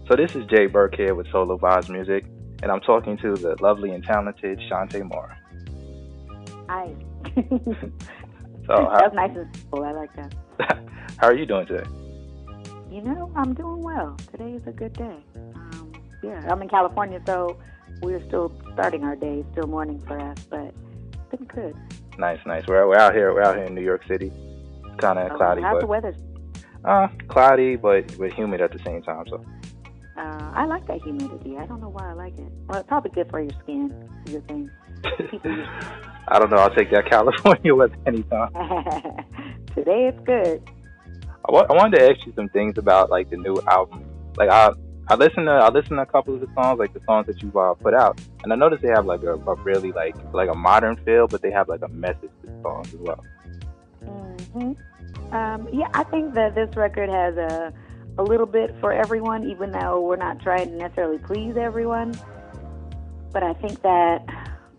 So this is Jay Burke here with SoloVibesMusic, and I'm talking to the lovely and talented Chante Moore. Hi. So That's nice and simple. I like that. how are you doing today? I'm doing well. Today is a good day. Yeah, I'm in California, so we're still starting our day. Still morning for us, but it's been good. Nice, nice. We're out here. We're out here in New York City. It's kind of cloudy, How's but the weather? cloudy, but humid at the same time. So I like that humidity. I don't know why I like it. Well, it's probably good for your skin. Your thing. I don't know. I'll take that California weather anytime. Today it's good. I wanted to ask you some things about like the new album. Like I listened to a couple of the songs, like the songs that you've put out, and I noticed they have like a really like a modern feel, but they have like a message to the songs as well. Yeah, I think that this record has a little bit for everyone, even though we're not trying to necessarily please everyone. But I think that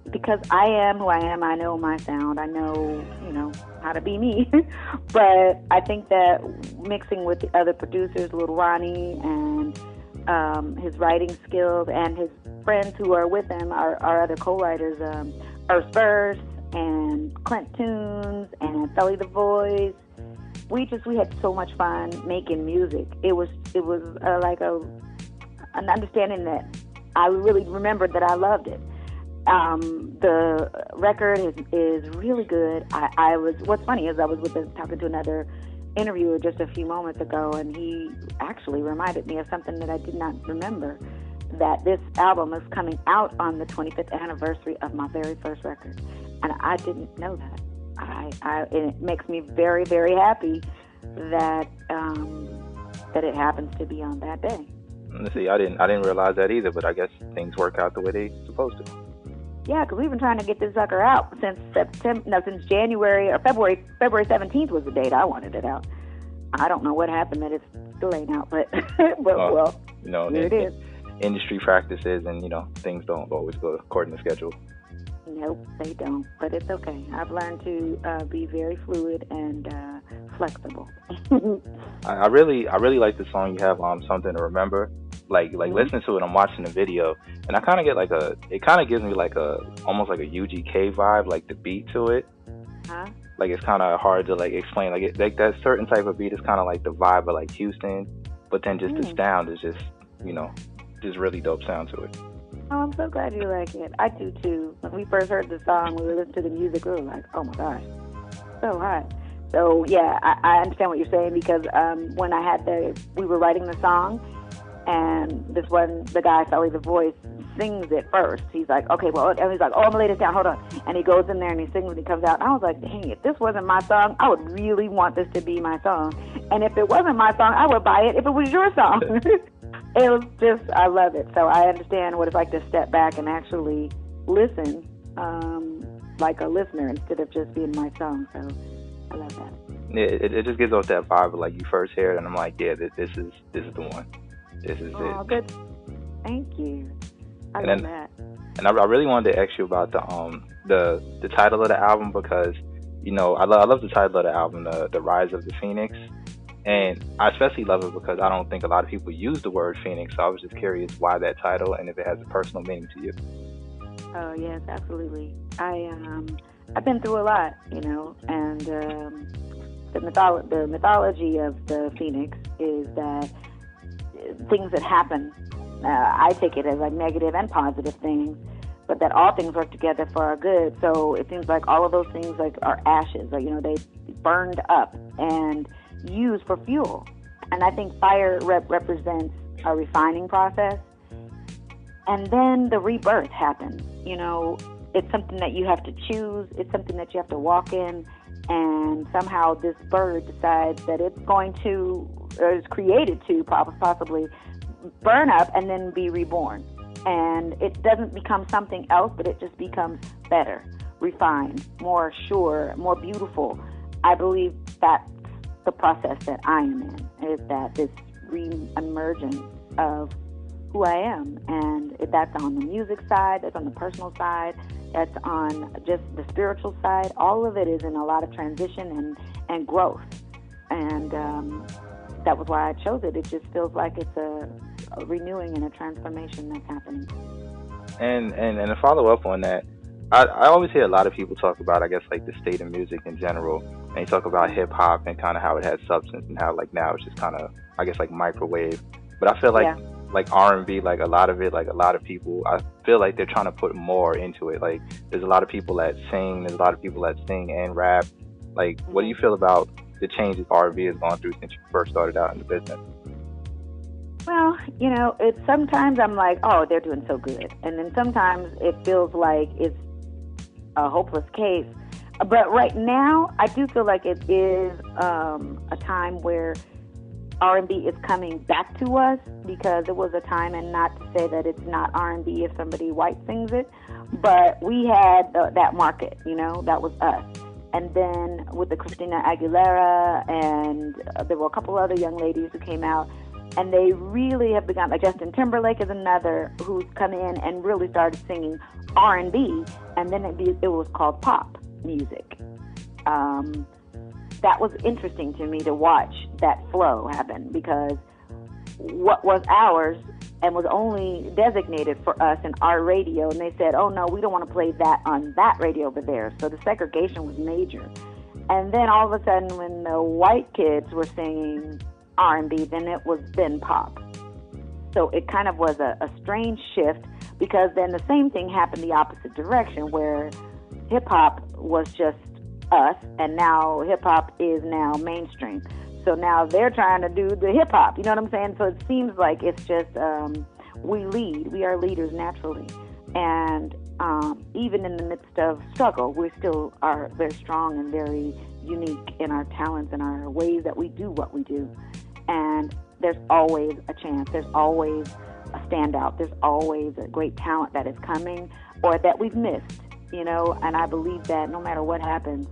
because I am who I am, I know my sound, I know, how to be me. But I think that mixing with the other producers, Little Ronnie and his writing skills and his friends who are with him, our other co-writers, Earth Spurs and Clint Tunes and Sully the Voice. We had so much fun making music. It was like an understanding that I really remembered that I loved it. The record is really good. What's funny is I was talking to another interviewer just a few moments ago, and he actually reminded me of something that I did not remember, that this album is coming out on the 25th anniversary of my very first record, and I didn't know that. And it makes me very, very happy that it happens to be on that day. Let's see, I didn't realize that either, but I guess things work out the way they supposed to. Yeah, because we've been trying to get this sucker out since since January or February 17th was the date I wanted it out. I don't know what happened that it still ain't out, but well, here it is. Industry practices and things don't always go according to schedule. Nope, they don't, but it's okay. I've learned to be very fluid and flexible. I really like the song you have, Something to Remember. Like listening to it, I'm watching the video, and I kind of get it kind of gives me almost like a UGK vibe, like the beat to it. Huh? Like it's kind of hard to explain. Like that certain type of beat is kind of like the vibe of like Houston, but then just the sound is just just really dope sound to it. Oh, I'm so glad you like it. I do too. When we first heard the song, we were listening to the music, we were like, oh my gosh, so hot. So yeah, I understand what you're saying, because when we were writing the song, and the guy, Sully the Voice, sings it first. He's like, okay, well, and he's like, oh, I'm gonna lay this down, hold on. And he goes in there and he sings and he comes out. And I was like, dang, if this wasn't my song, I would really want this to be my song. And if it wasn't my song, I would buy it if it was your song. It was just, I love it. So I understand what it's like to step back and actually listen like a listener instead of just being my song. So I love that. Yeah, it just gives off that vibe of like you first hear it, and I'm like, yeah, this is the one. This is it. Oh, good. Thank you. I love that. And I really wanted to ask you about the title of the album, because I love the title of the album, the Rise of the Phoenix, and I especially love it because I don't think a lot of people use the word Phoenix. So I was just curious why that title, and if it has a personal meaning to you. Oh yes, absolutely. I've been through a lot, and the mythology of the Phoenix is that things that happen, I take it as like negative and positive things, but that all things work together for our good. So it seems like all of those things are ashes, or they burned up and used for fuel. And I think fire represents a refining process, and then the rebirth happens. It's something that you have to choose. It's something that you have to walk in, and somehow this bird decides that it's going to, or is created to possibly burn up and then be reborn. And it doesn't become something else, but it just becomes better, refined, more sure, more beautiful. I believe that's the process that I am in, is that this re-emergence of who I am. And that's on the music side, that's on the personal side, that's on just the spiritual side. All of it is in a lot of transition and growth. And that was why I chose it. It just feels like it's a renewing and a transformation that's happening. And to follow up on that, I always hear a lot of people talk about, I guess, like the state of music in general, and they talk about hip hop and kind of how it has substance and how like now it's just kind of, I guess, like microwave. But I feel Yeah. like R&B, like a lot of it, like a lot of people, I feel like they're trying to put more into it. Like there's a lot of people that sing, there's a lot of people that sing and rap. Like, what do hmm you feel about the changes R&B has gone through since you first started out in the business? Well, it's sometimes I'm like, oh, they're doing so good, and then sometimes it feels like it's a hopeless case. But right now, I do feel like it is a time where R&B is coming back to us, because it was a time, and not to say that it's not R&B if somebody white sings it, but we had that market, that was us. And then with the Christina Aguilera, and there were a couple other young ladies who came out, and they really have begun, like Justin Timberlake is another who's come in and really started singing R&B, and then it was called pop music. That was interesting to me to watch that flow happen, because what was ours and was only designated for us in our radio, and they said, oh no, we don't want to play that on that radio over there. So the segregation was major. And then all of a sudden, when the white kids were singing R&B, then it was pop. So it kind of was a strange shift, because then the same thing happened the opposite direction, where hip-hop was just us, and now hip-hop is now mainstream. So now they're trying to do the hip-hop, you know what I'm saying? So it seems like it's just, we are leaders naturally. And even in the midst of struggle, we still are very strong and very unique in our talents and our ways that we do what we do. And there's always a chance. There's always a standout. There's always a great talent that is coming or that we've missed, and I believe that no matter what happens,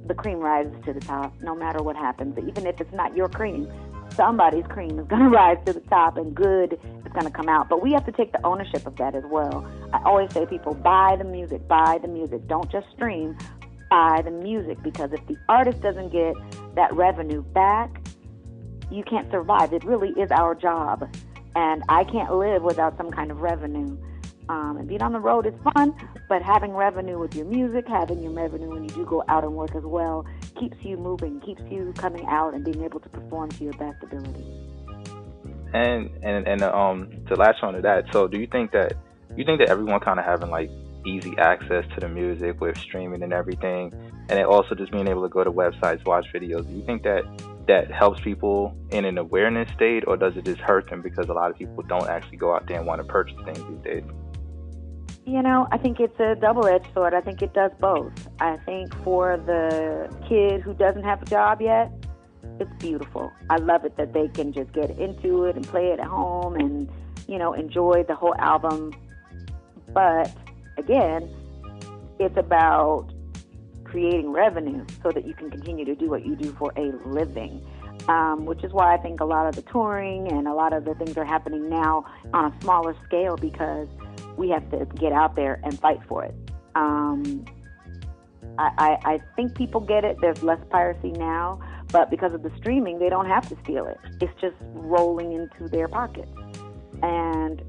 the cream rises to the top, no matter what happens. Even if it's not your cream, somebody's cream is going to rise to the top, and good is going to come out. But we have to take the ownership of that as well. I always say, people, buy the music, buy the music. Don't just stream, buy the music, because if the artist doesn't get that revenue back, you can't survive. It really is our job, and I can't live without some kind of revenue. And being on the road is fun, but having revenue with your music, having your revenue when you do go out and work as well, keeps you moving, keeps you coming out and being able to perform to your best ability. And to latch on to that, so do you think that everyone kind of having like easy access to the music with streaming and everything, and then also just being able to go to websites, watch videos, do you think that helps people in an awareness state, or does it just hurt them because a lot of people don't actually go out there and want to purchase things these days? I think it's a double-edged sword. I think it does both. I think for the kid who doesn't have a job yet, it's beautiful. I love it that they can just get into it and play it at home and, enjoy the whole album. But again, it's about creating revenue so that you can continue to do what you do for a living, which is why I think a lot of the touring and a lot of the things are happening now on a smaller scale, because we have to get out there and fight for it. I think people get it. There's less piracy now, but because of the streaming, they don't have to steal it. It's just rolling into their pockets. And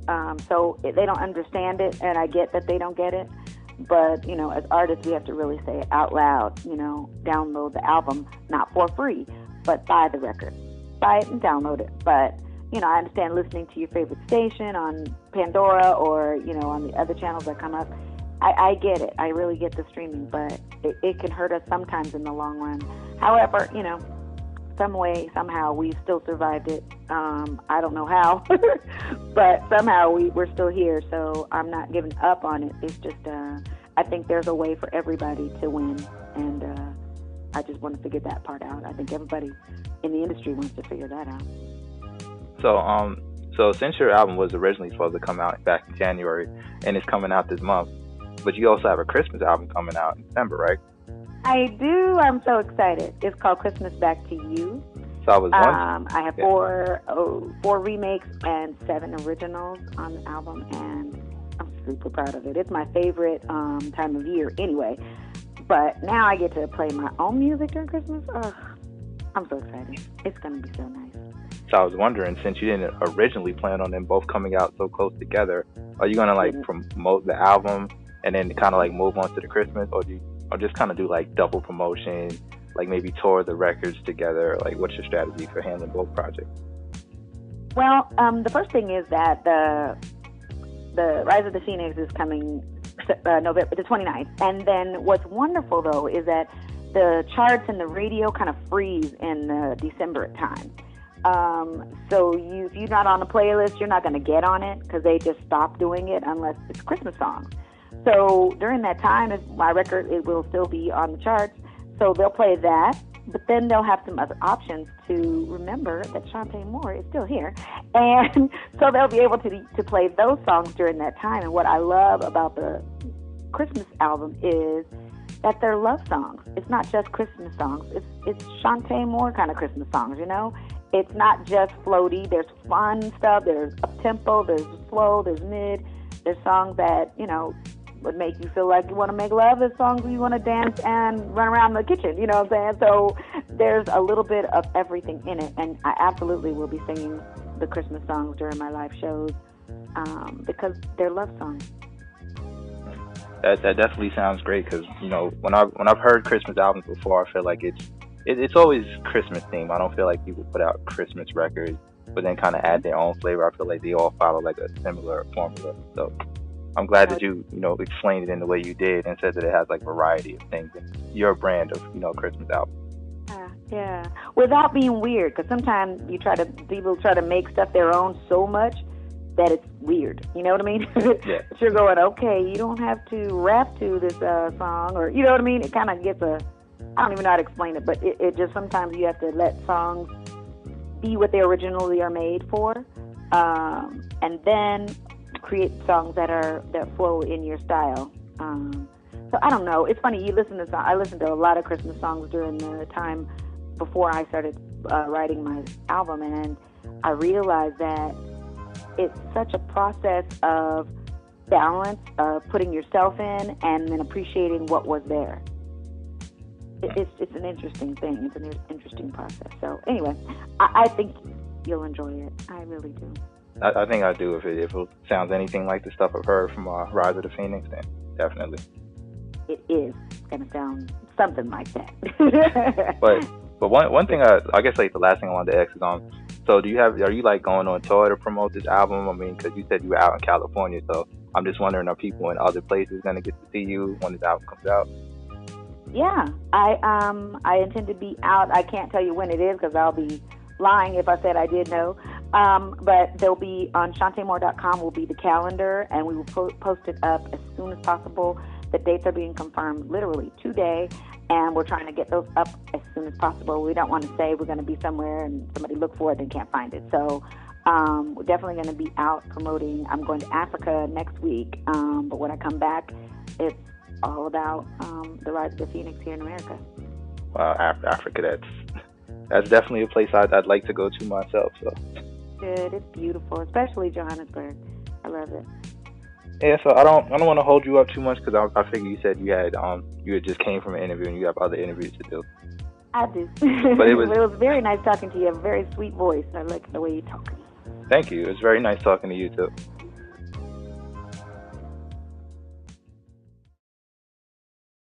so they don't understand it, and I get that they don't get it. But, as artists, we have to really say it out loud, download the album, not for free, but buy the record. Buy it and download it. But, I understand listening to your favorite station on Pandora or, on the other channels that come up. I get it. I really get the streaming, but it can hurt us sometimes in the long run. However, some way, somehow, we've still survived it. I don't know how, but somehow we're still here, so I'm not giving up on it. It's just, I think there's a way for everybody to win, and I just want to figure that part out. I think everybody in the industry wants to figure that out. So since your album was originally supposed to come out back in January, and it's coming out this month, but you also have a Christmas album coming out in December, right? I do. I'm so excited. It's called Christmas Back to You. So I was wondering. I have four remakes and 7 originals on the album, and I'm super proud of it. It's my favorite time of year anyway. But now I get to play my own music during Christmas. I'm so excited. It's going to be so nice. So I was wondering, since you didn't originally plan on them both coming out so close together, are you gonna like Didn't. promote the album and then kind of like move on to the Christmas, or or just kind of do like double promotion, like maybe tour the records together? Like, what's your strategy for handling both projects? Well, the first thing is that the Rise of the Phoenix is coming November the 29th. And then what's wonderful, though, is that the charts and the radio kind of freeze in December time. So if you're not on the playlist, you're not going to get on it because they just stop doing it unless it's Christmas songs. So during that time, my record, it will still be on the charts. So they'll play that, but then they'll have some other options to remember that Chante Moore is still here. And so they'll be able to play those songs during that time. And what I love about the Christmas album is that they're love songs. It's not just Christmas songs. It's Chante Moore kind of Christmas songs, you know? It's not just floaty. There's fun stuff. There's up-tempo. There's slow. There's mid. There's songs that, you know, would make you feel like you want to make love. There's songs where you want to dance and run around the kitchen, you know what I'm saying? So there's a little bit of everything in it. And I absolutely will be singing the Christmas songs during my live shows because they're love songs. That definitely sounds great because, you know, when I've heard Christmas albums before, I feel like it's always Christmas themed. I don't feel like people put out Christmas records but then kind of add their own flavor. I feel like they all follow like a similar formula. So I'm glad that you explained it in the way you did and said that it has like variety of things in your brand of, Christmas album. Yeah. Without being weird, because sometimes people try to make stuff their own so much that it's weird. You know what I mean? Yeah. But you're going, okay, you don't have to rap to this song, or you know what I mean? It kind of gets I don't even know how to explain it, but it just sometimes you have to let songs be what they originally are made for, and then create songs that flow in your style. So I don't know. It's funny. I listened to a lot of Christmas songs during the time before I started writing my album, and I realized that it's such a process of balance, of putting yourself in, and then appreciating what was there. It's an interesting thing. It's an interesting process. So anyway, I think you'll enjoy it. I really do. I think I do. If it sounds anything like the stuff I've heard from Rise of the Phoenix, then definitely. It is going to sound something like that. But one thing I guess like the last thing I wanted to ask is so are you like going on tour to promote this album? I mean, because you said you were out in California, so I'm just wondering, are people in other places going to get to see you when this album comes out? Yeah, I intend to be out. I can't tell you when it is because I'll be lying if I said I did know. But they'll be on chantemore.com will be the calendar, and we will post it up as soon as possible. The dates are being confirmed literally today, and we're trying to get those up as soon as possible. We don't want to say we're going to be somewhere and somebody look for it and can't find it. So we're definitely going to be out promoting. I'm going to Africa next week, but when I come back, it's all about the Rise of the Phoenix here in America. Wow, Africa, that's definitely a place I'd like to go to myself. So good, it's beautiful, especially Johannesburg. I love it. Yeah, so I don't want to hold you up too much because I figure you said you had just came from an interview and you have other interviews to do. I do. But it was very nice talking to you. You have a very sweet voice. I like the way you talk. Thank you. It was very nice talking to you too.